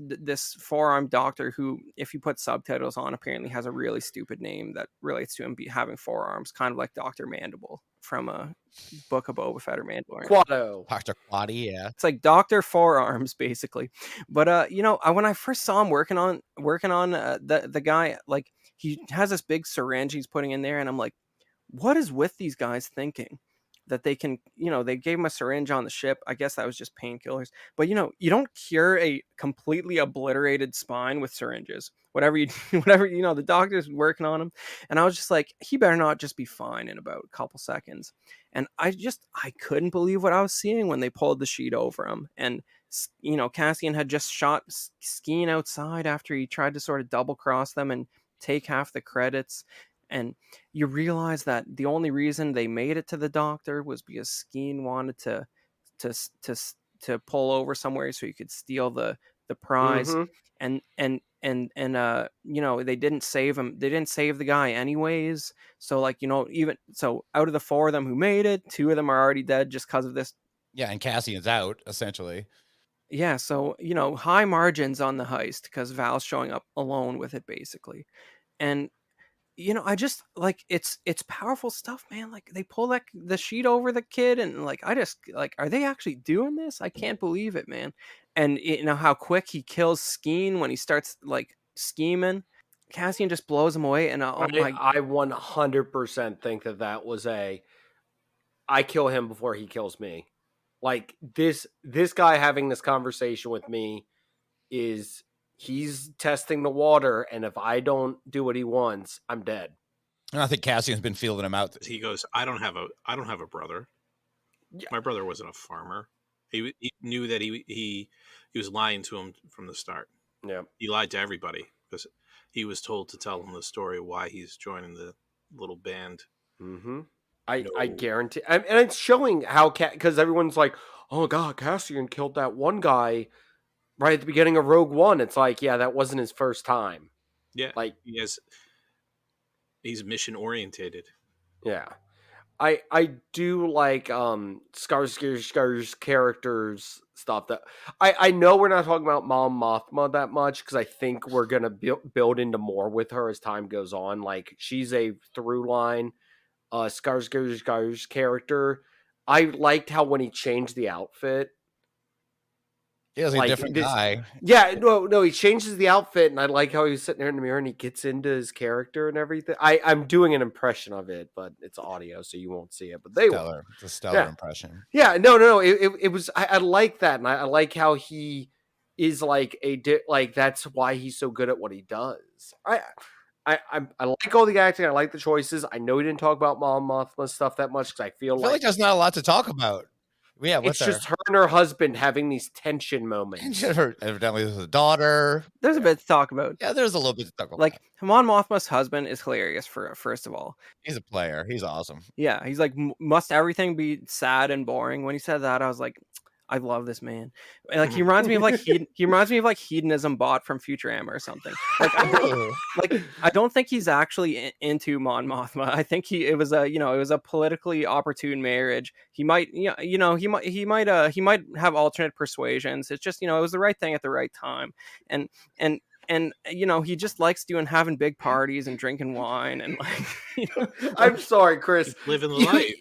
four-armed doctor, who, if you put subtitles on, apparently has a really stupid name that relates to him having forearms, kind of like Dr. Mandible from a Book of Boba Fett or Mandalorian. Quado. Dr. Quaddy, yeah. It's like Dr. Forearms, basically. But when I first saw him working on the guy, like, he has this big syringe he's putting in there, and I'm like, what is with these guys thinking that they can, they gave him a syringe on the ship. I guess that was just painkillers. But, you don't cure a completely obliterated spine with syringes. Whatever, the doctor's working on him. And I was just like, he better not just be fine in about a couple seconds. And I couldn't believe what I was seeing when they pulled the sheet over him. And, Cassian had just shot Skeen outside after he tried to sort of double cross them and take half the credits. And you realize that the only reason they made it to the doctor was because Skeen wanted to pull over somewhere so he could steal the prize. Mm-hmm. And they didn't save him. They didn't save the guy anyways. So, like, even so, out of the four of them who made it, two of them are already dead just because of this. Yeah, and Cassian's out essentially. Yeah, so high margins on the heist because Val's showing up alone with it basically. And I just like it's powerful stuff, man. Like, they pull the sheet over the kid, and like, I just like, are they actually doing this? I can't believe it, man. And how quick he kills Skeen when he starts like scheming. Cassian just blows him away, and I 100% think that was I kill him before he kills me. Like, this guy having this conversation with me he's testing the water, and if I don't do what he wants, I'm dead. And I think Cassian's been feeling him out. He goes, I don't have a brother. Yeah. My brother wasn't a farmer. He knew that he was lying to him from the start. Yeah, he lied to everybody because he was told to tell him the story of why he's joining the little band. Mm-hmm. I guarantee, and it's showing how because everyone's like, oh God, Cassian killed that one guy right at the beginning of Rogue One. It's like, yeah, that wasn't his first time. Yeah, like he's mission orientated. Yeah, I do like Skarsgård's characters stuff. That I know we're not talking about Mom Mothma that much because I think we're gonna build into more with her as time goes on. Like, she's a through line. Skarsgård's character, I liked how when he changed the outfit. He was a different guy. Yeah, no, he changes the outfit, and I like how he's sitting there in the mirror and he gets into his character and everything. I'm doing an impression of it, but it's audio, so you won't see it. But they will. It's a stellar impression. Yeah, no. It was. I like that, and I like how he is like like that's why he's so good at what he does. I like all the acting. I like the choices. I know he didn't talk about Mom Mothma stuff that much because I feel like there's not a lot to talk about. Yeah, it's just her and her husband having these tension moments. Evidently, there's a daughter. There's a bit to talk about. Yeah, there's a little bit to talk about. Like, Mon Mothma's husband is hilarious. First of all, he's a player. He's awesome. Yeah, he's like, must everything be sad and boring? When he said that, I was like, I love this man. Like, he reminds me of like hedonism bot from Futurama or something. Like, I don't think he's actually into Mon Mothma. I think it was a politically opportune marriage. He might he might have alternate persuasions. It's just, it was the right thing at the right time. And he just likes having big parties and drinking wine and like. I'm sorry, Chris. Living the life.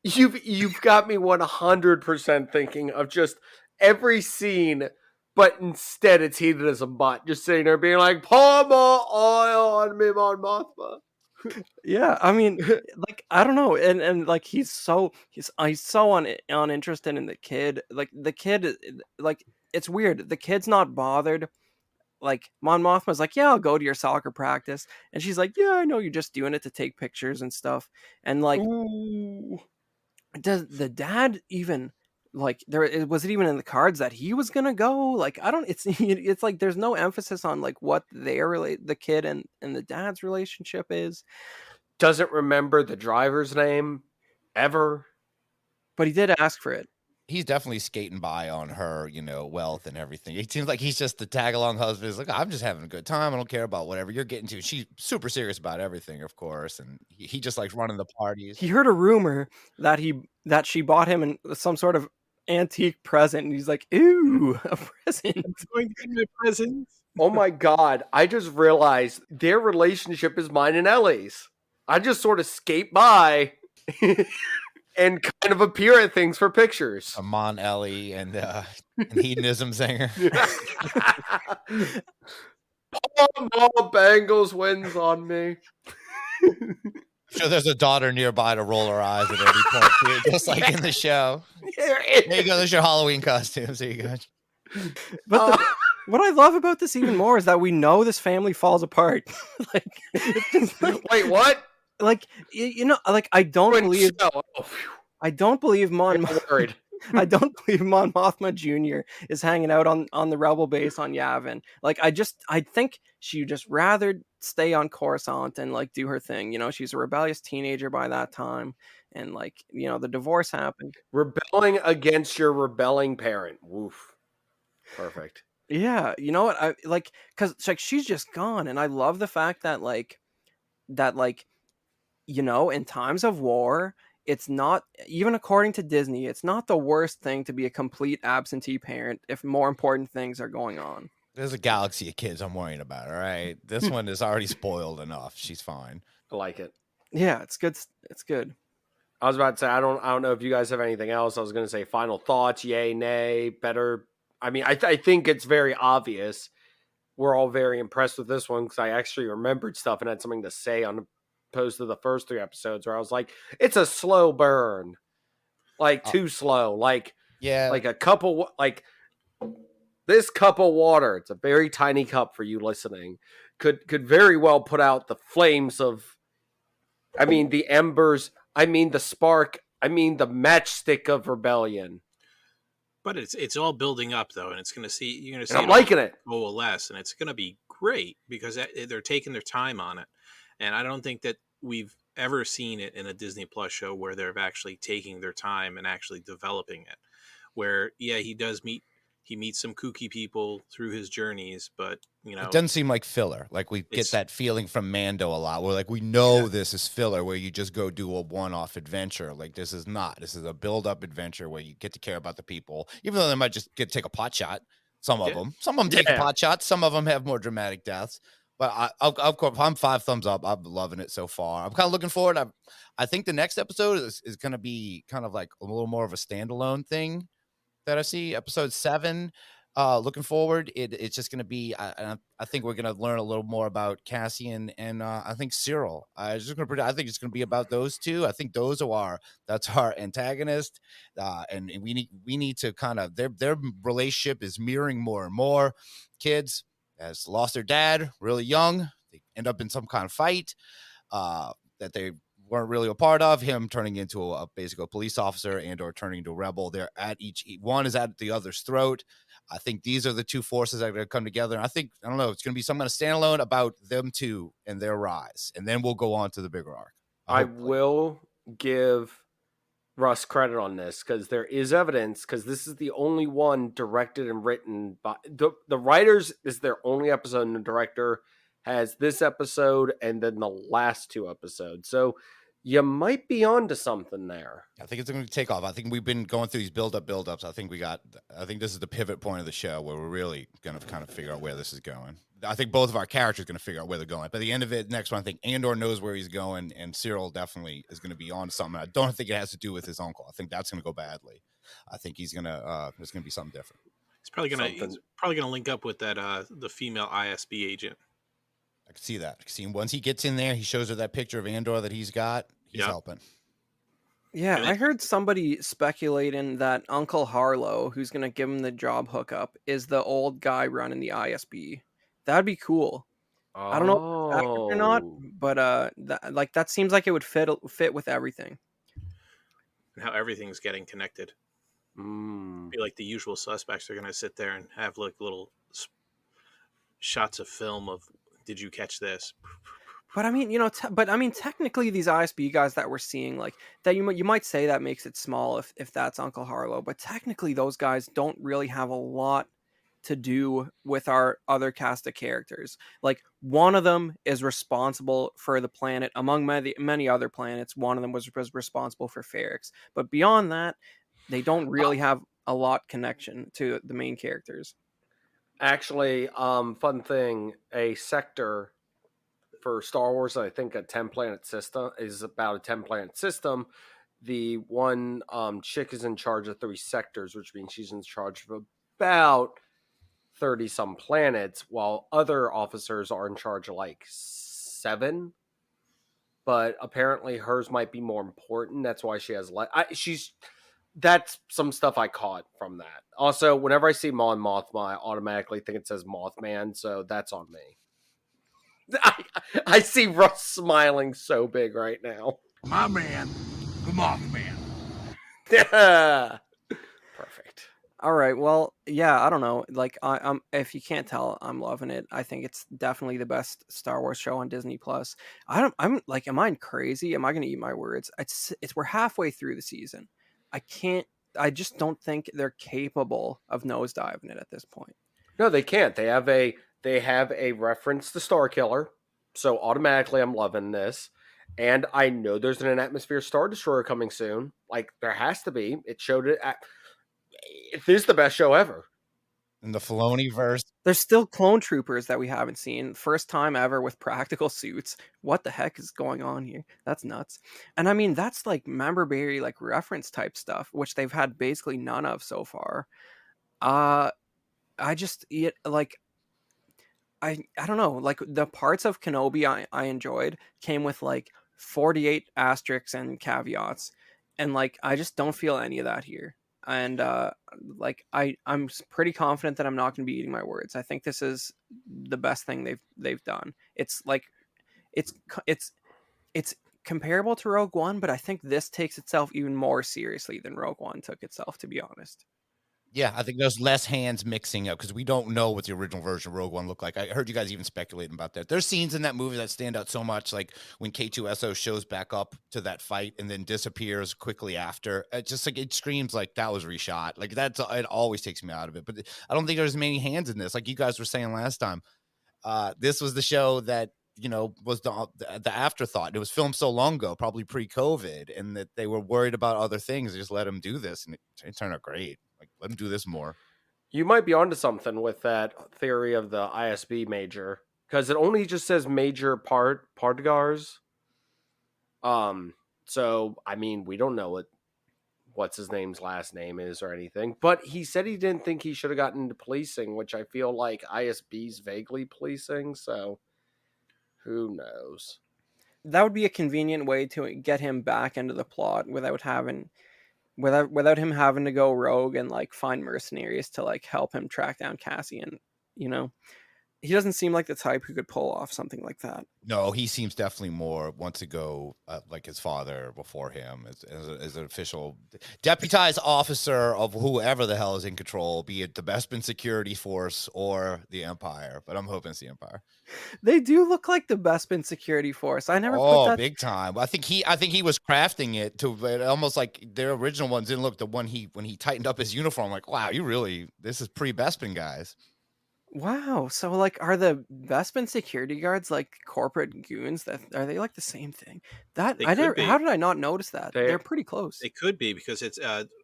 You've got me 100% thinking of just every scene, but instead it's hedonism bot just sitting there being like, pour more oil on me, Mon Mothma. Yeah, I mean, like I don't know, and like he's so uninterested in the kid. Like the kid, like it's weird. The kid's not bothered. Like Mon Mothma's like, yeah, I'll go to your soccer practice, and she's like, yeah, I know you're just doing it to take pictures and stuff. And like, Ooh. does the dad even like was it even in the cards that he was gonna go? Like I don't. It's like there's no emphasis on like what the kid and the dad's relationship is. Doesn't remember the driver's name ever. But he did ask for it. He's definitely skating by on her, wealth and everything. It seems like he's just the tag along husband. He's like, I'm just having a good time. I don't care about whatever you're getting to. She's super serious about everything, of course, and he just likes running the parties. He heard a rumor that she bought him some sort of antique present, and he's like, "Ooh, a present! It's going to give me a present." Oh my God. I just realized their relationship is mine and Ellie's. I just sort of skate by and kind of appear at things for pictures. Amon Ellie and hedonism Zenger. Paul Bangles wins on me. Sure, there's a daughter nearby to roll her eyes at any point, too, just like in the show. There you go. There's your Halloween costumes. There you go. But what I love about this even more is that we know this family falls apart. Wait, what? Like like I don't believe Mon Mothma Jr. is hanging out on the rebel base on Yavin. Like I think she just rather stay on Coruscant and like do her thing. She's a rebellious teenager by that time, and like the divorce happened. Rebelling against your rebelling parent. Woof. Perfect. Yeah, you know what? I like because like she's just gone, and I love the fact that in times of war, it's not, even according to Disney, it's not the worst thing to be a complete absentee parent if more important things are going on. There's a galaxy of kids I'm worrying about, all right? This one is already spoiled enough. She's fine. I like it. Yeah, it's good. It's good. I was about to say, I don't know if you guys have anything else. I was going to say final thoughts, yay, nay, better. I mean, I think it's very obvious. We're all very impressed with this one because I actually remembered stuff and had something to say on opposed to the first 3 episodes where I was like, it's a slow burn, like too slow, like like a couple, like this cup of water. It's a very tiny cup for you listening. Could very well put out the flames of, I mean, the embers. I mean, the spark. I mean, the matchstick of rebellion. But it's all building up though, and you're gonna see. I'm liking it. Coalesce, and it's gonna be great because they're taking their time on it. And I don't think that we've ever seen it in a Disney Plus show where they're actually taking their time and actually developing it. Where, yeah, he meets some kooky people through his journeys, but, it doesn't seem like filler. Like we get that feeling from Mando a lot where like we know this is filler where you just go do a one-off adventure. Like this is not. This is a build-up adventure where you get to care about the people, even though they might just get to take a pot shot. Some of them take a pot shot. Some of them have more dramatic deaths. But I'm 5 thumbs up. I'm loving it so far. I'm kind of looking forward. I think the next episode is going to be kind of like a little more of a standalone thing that I see. Episode 7. Looking forward. It's just going to be. I think we're going to learn a little more about Cassian and I think Cyril. I think it's going to be about those two. I think that's our antagonist, and we need to kind of their relationship is mirroring more and more. Kids has lost their dad really young. They end up in some kind of fight that they weren't really a part of. Him turning into basically a police officer and/or turning into a rebel. They're at one is at the other's throat. I think these are the two forces that are going to come together. And I don't know, it's going to be some kind of standalone about them two and their rise. And then we'll go on to the bigger arc. I will give Russ credit on this because there is evidence, because this is the only one directed and written by the writers. This is their only episode, and the director has this episode and then the last 2 episodes. So you might be onto something there. I think it's going to take off. I think we've been going through these build-ups. I think this is the pivot point of the show where we're really going to kind of figure out where this is going. I think both of our characters are going to figure out where they're going. By the end of it, next one, I think Andor knows where he's going, and Cyril definitely is going to be on something. I don't think it has to do with his uncle. I think that's going to go badly. I think he's going to there's going to be something different. He's probably going to link up with that the female ISB agent. I can see that. I can see once he gets in there, he shows her that picture of Andor that he's got. He's helping. Yeah, I heard somebody speculating that Uncle Harlow, who's going to give him the job hookup, is the old guy running the ISB. That'd be cool. I don't know if it's accurate or not, but that seems like it would fit with everything. And how everything's getting connected. Be like the usual suspects are going to sit there and have like little shots of film of, did you catch this? But I mean, technically these ISB guys that we're seeing, like that, you might say that makes it small if that's Uncle Harlow, but technically those guys don't really have a lot to do with our other cast of characters. Like one of them is responsible for the planet among many other planets. One of them was responsible for Ferrix, but beyond that, they don't really have a lot connection to the main characters. Actually, fun thing, a sector for Star Wars, I think a 10-planet system is about a 10-planet system. The one chick is in charge of 3 sectors, which means she's in charge of about 30-some planets, while other officers are in charge of like 7. But apparently hers might be more important. That's why she has that's some stuff I caught from that. Also, whenever I see Mon Mothma, I automatically think it says Mothman, so that's on me. I see Russ smiling so big right now. My man, the Mothman. Perfect. All right. Well, yeah, I don't know. Like, I'm if you can't tell, I'm loving it. I think it's definitely the best Star Wars show on Disney Plus. I'm like, am I crazy? Am I going to eat my words? It's we're halfway through the season. I just don't think they're capable of nosediving it at this point. No, they can't. They have a reference to Starkiller, so automatically I'm loving this. And I know there's an Atmosphere Star Destroyer coming soon. Like, there has to be. It showed it. It is the best show ever. In the Filoni verse. There's still clone troopers that we haven't seen. First time ever with practical suits. What the heck is going on here? That's nuts. And I mean, that's like memorabilia, like reference type stuff, which they've had basically none of so far. I don't know, like the parts of Kenobi I enjoyed came with like 48 asterisks and caveats, and like I just don't feel any of that here. And I'm pretty confident that I'm not going to be eating my words. I think this is the best thing they've done. It's like it's comparable to Rogue One, but I think this takes itself even more seriously than Rogue One took itself, to be honest. Yeah, I think there's less hands mixing up because we don't know what the original version of Rogue One looked like. I heard you guys even speculating about that. There's scenes in that movie that stand out so much, like when K2SO shows back up to that fight and then disappears quickly after. It just like it screams like that was reshot. Like it always takes me out of it. But I don't think there's many hands in this. Like you guys were saying last time, this was the show that was the afterthought. It was filmed so long ago, probably pre-COVID, and that they were worried about other things. They just let him do this, and it turned out great. Like, let him do this more. You might be onto something with that theory of the ISB major, because it only just says major Partgars. So I mean, we don't know what's his name's last name is or anything, but he said he didn't think he should have gotten into policing, which I feel like ISB's vaguely policing. So who knows? That would be a convenient way to get him back into the plot without him having to go rogue and like find mercenaries to like help him track down Cassian. He doesn't seem like the type who could pull off something like that. No, he seems definitely more wants to go like his father before him as an official deputized officer of whoever the hell is in control, be it the Bespin Security Force or the Empire. But I'm hoping it's the Empire. They do look like the Bespin Security Force. I never put that big time. I think he was crafting it to almost like their original ones didn't look the one when he tightened up his uniform. Like, wow, this is pre-Bespin guys. Wow. So like are the Bespin security guards like corporate goons? Are they like the same thing? How did I not notice that? They're pretty close. They could be because it's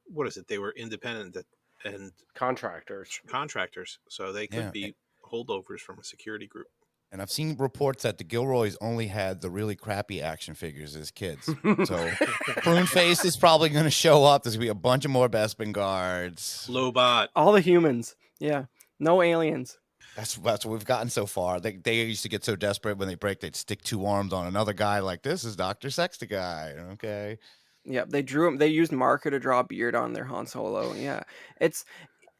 what is it? They were independent and contractors. So they could be holdovers from a security group. And I've seen reports that the Gilroys only had the really crappy action figures as kids. So Pruneface is probably going to show up. There's going to be a bunch of more Bespin guards. Lobot. All the humans. Yeah. No aliens. That's what we've gotten so far. They used to get so desperate when they break, they'd stick 2 arms on another guy. Like, this is Dr. Sexta guy. Okay. Yeah, they drew him. They used marker to draw a beard on their Han Solo. Yeah, it's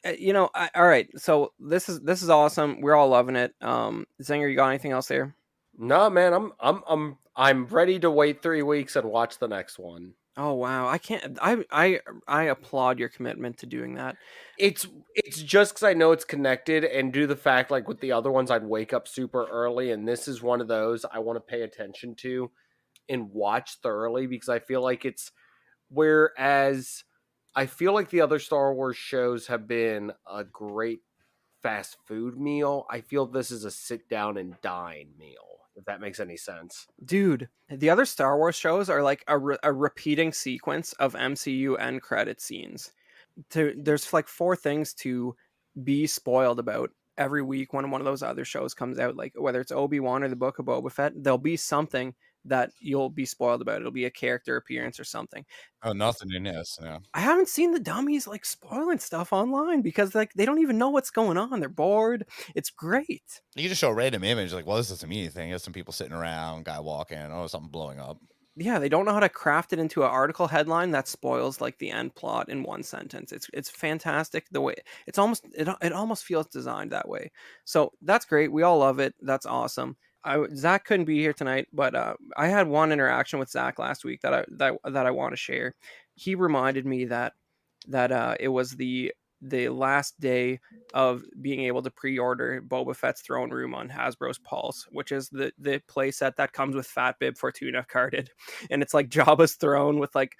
all right. So this is awesome. We're all loving it. Zenger, you got anything else there? No, man, I'm ready to wait 3 weeks and watch the next one. Oh wow, I can't. I applaud your commitment to doing that. It's just because I know it's connected, and due to the fact, like with the other ones, I'd wake up super early, and this is one of those I want to pay attention to and watch thoroughly because I feel like it's whereas I feel like the other Star Wars shows have been a great fast food meal. I feel this is a sit down and dine meal, if that makes any sense. Dude, the other Star Wars shows are like a repeating sequence of MCU end credit scenes. There's like 4 things to be spoiled about every week when one of those other shows comes out. Like whether it's Obi-Wan or the Book of Boba Fett, there'll be something that you'll be spoiled about. It'll be a character appearance or something. Oh, nothing in this. No. I haven't seen the dummies like spoiling stuff online because like they don't even know what's going on. They're bored. It's great. You just show a random image, like, well, this doesn't mean anything. There's some people sitting around, guy walking, oh, something blowing up. Yeah, they don't know how to craft it into an article headline that spoils like the end plot in one sentence. It's fantastic the way it almost feels designed that way. So that's great. We all love it. That's awesome. Zack couldn't be here tonight, but I had one interaction with Zack last week that I want to share. He reminded me that it was the last day of being able to pre-order Boba Fett's throne room on Hasbro's Pulse, which is the playset that comes with Fat Bib Fortuna carded, and it's like Jabba's throne with like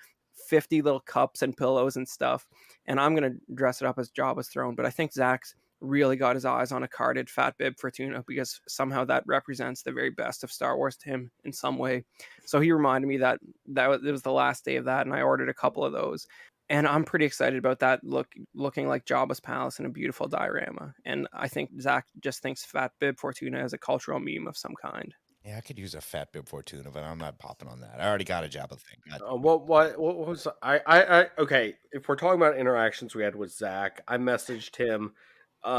50 little cups and pillows and stuff. And I'm gonna dress it up as Jabba's throne, but I think Zach's really got his eyes on a carded Fat Bib Fortuna because somehow that represents the very best of Star Wars to him in some way. So he reminded me that it was the last day of that, and I ordered a couple of those. And I'm pretty excited about that looking like Jabba's palace in a beautiful diorama. And I think Zach just thinks Fat Bib Fortuna is a cultural meme of some kind. Yeah, I could use a Fat Bib Fortuna, but I'm not popping on that. I already got a Jabba thing. What was I okay? If we're talking about interactions we had with Zach, I messaged him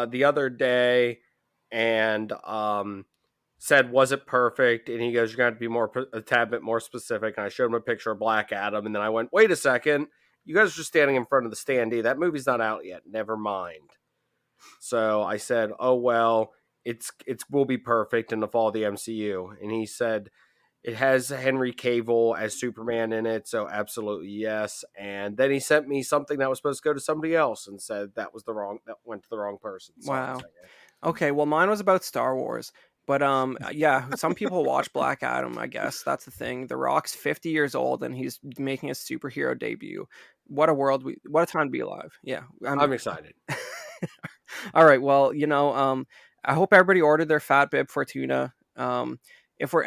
the other day and said, "Was it perfect?" And he goes, "You're going to have to be a tad bit more specific." And I showed him a picture of Black Adam, and then I went, "Wait a second. You guys are just standing in front of the standee. That movie's not out yet. Never mind." So I said, "Oh well, it will be perfect in the fall of the MCU." And he said, "It has Henry Cavill as Superman in it, so absolutely yes." And then he sent me something that was supposed to go to somebody else and said that went to the wrong person. So wow. Okay, well mine was about Star Wars. But yeah, some people watch Black Adam, I guess. That's the thing. The Rock's 50 years old and he's making a superhero debut. What a time to be alive. Yeah. I'm excited. All right. Well, I hope everybody ordered their Fat Bib Fortuna. If we're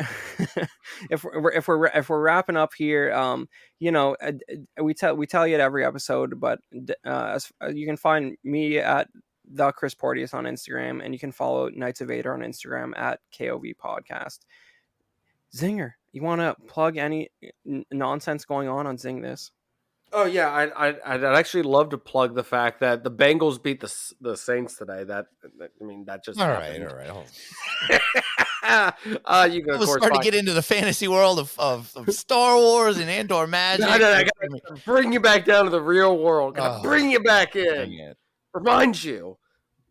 if we're wrapping up here, we tell you at every episode, but you can find me at the Chris Porteous on Instagram, and you can follow Knights of Vader on Instagram at KOV Podcast. Zinger, you want to plug any nonsense going on Zing This? Oh yeah, I'd actually love to plug the fact that the Bengals beat the Saints today. That just all happened. right. You can of course start to get into the fantasy world of Star Wars and Andor magic. I gotta bring you back down to the real world. Gotta bring you back in. Remind you,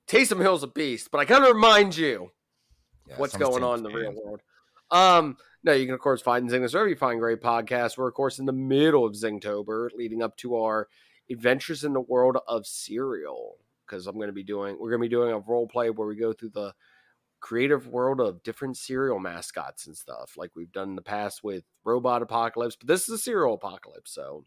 Taysom Hill's a beast, but I gotta remind you what's going on in the real world. No, you can of course find Zing This wherever you find great podcasts. We're of course in the middle of Zingtober, leading up to our adventures in the world of cereal. Because we're gonna be doing a role play where we go through the creative world of different cereal mascots and stuff, like we've done in the past with Robot Apocalypse. But this is a cereal apocalypse, so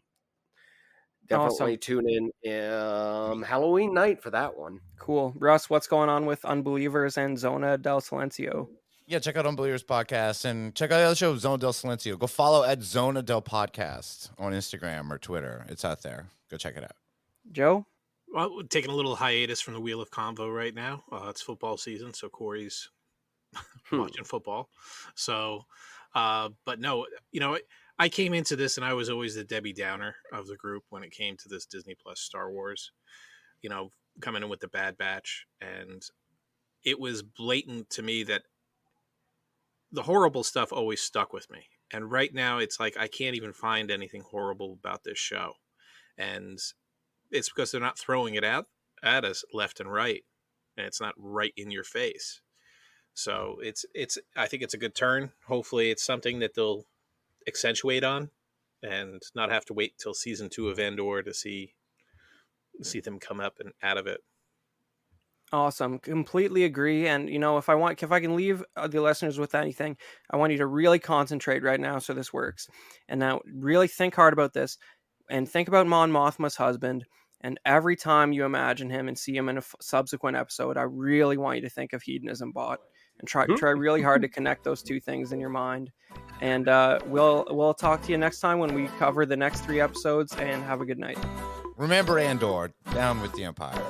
definitely tune in Halloween night for that one. Cool. Russ, what's going on with Unbelievers and Zona del Silencio? Yeah, check out Unbelievers Podcast and check out the other show, Zona del Silencio. Go follow at Zona del Podcast on Instagram or Twitter. It's out there. Go check it out. Joe? Well, we're taking a little hiatus from the Wheel of Convo right now. It's football season, so Corey's watching football. So, but no, I came into this and I was always the Debbie Downer of the group when it came to this Disney Plus Star Wars, coming in with the Bad Batch. And it was blatant to me that the horrible stuff always stuck with me. And right now it's like I can't even find anything horrible about this show. And it's because they're not throwing it at us left and right. And it's not right in your face. So I think it's a good turn. Hopefully it's something that they'll accentuate on and not have to wait till season 2 of Andor to see them come up and out of it. Awesome. Completely agree. And, if I can leave the listeners with anything, I want you to really concentrate right now so this works. And now really think hard about this and think about Mon Mothma's husband. And every time you imagine him and see him in a subsequent episode, I really want you to think of Hedonism Bot and try really hard to connect those two things in your mind. And we'll talk to you next time when we cover the next 3 episodes, and have a good night. Remember Andor, down with the Empire.